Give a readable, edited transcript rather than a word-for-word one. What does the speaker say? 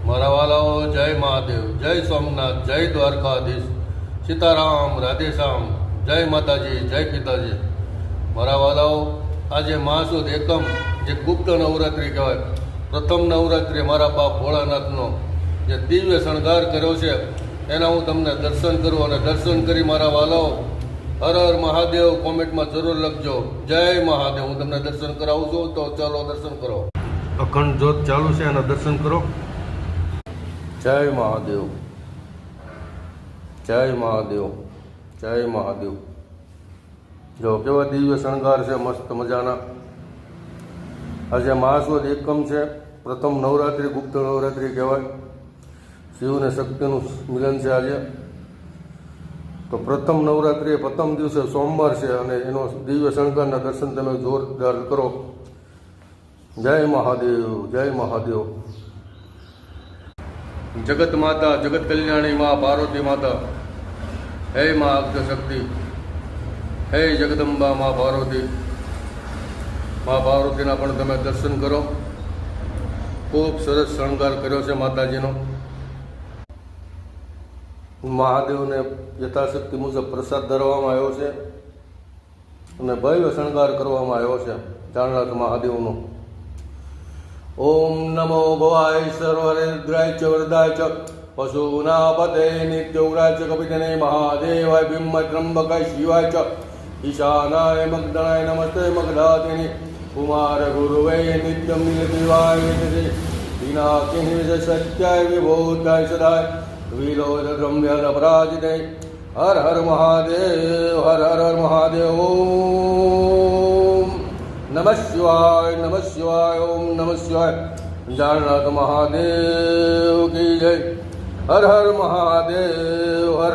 મારા વાલાઓ, જય મહાદેવ, જય સોમનાથ, જય દ્વારકાધીશ, સીતારામ, રાધેશ્યામ, જય માતાજી, જય પિતાજી. મારા વાલાઓ, આજે મહાસુદ એકમ જે ગુપ્ત નવરાત્રિ કહેવાય, પ્રથમ નવરાત્રિ મારા બાપ ભોળાનાથનો જે દિવ્ય શણગાર કર્યો છે એના હું તમને દર્શન કરું અને દર્શન કરી મારા વાલાઓ હર હર મહાદેવ કોમેન્ટમાં જરૂર લખજો. જય મહાદેવ. હું તમને દર્શન કરાવું છું, તો ચાલો દર્શન કરો. અખંડ જ્યોત ચાલુ છે, એના દર્શન કરો. જય મહાદેવ, જય મહાદેવ, જય મહાદેવ. જો કેવા દિવ્ય શણગાર છે, મસ્ત મજાના. આજે મહાસુદ એકમ છે, પ્રથમ નવરાત્રિ, ગુપ્ત નવરાત્રિ કહેવાય. શિવ અને શક્તિનું મિલન છે આજે. તો પ્રથમ નવરાત્રિ પ્રથમ દિવસે સોમવાર છે અને એનો દિવ્ય શણગારના દર્શન તમે જોરદાર કરો. જય મહાદેવ, જય મહાદેવ. જગત માતા, જગત કલ્યાણી મા પાર્વતી માતા, હે મા અગ્નિશક્તિ, હે જગદંબા મા પાર્વતી. મા પાર્વતીના પણ તમે દર્શન કરો. ખૂબ સરસ શણગાર કર્યો છે માતાજીનો. મહાદેવને યથાશક્તિ મુજબ પ્રસાદ ધરવામાં આવ્યો છે અને ભવ્ય શણગાર કરવામાં આવ્યો છે ચારનાથ મહાદેવનો. ઓમ નમો ભવાય સર્વરુદ્રાય ચ વરદાય ચ પશુના પતે નિત્યોગ્રાય ચ કપિતને મહાદેવાય ભીમ ત્રંબકાય શિવાય ચ ઈશાનાય મગદણાય નમસ્તે મગધાતિની કુમાર ગુરુવે નિત્યમ નિલદેવાય નિત્ય વિનાકિની સત્યાય વિભૂતાય સદાય વિલોદ રમ્ય અપરાજિતે. હર હર મહાદેવ, હર હર મહાદેવ. ઓમ નમઃ શિવાય, નમઃ શિવાય, ઓમ નમઃ શિવાય. જાણનાથ મહાદેવ કી જય. હર હર મહાદેવ, હર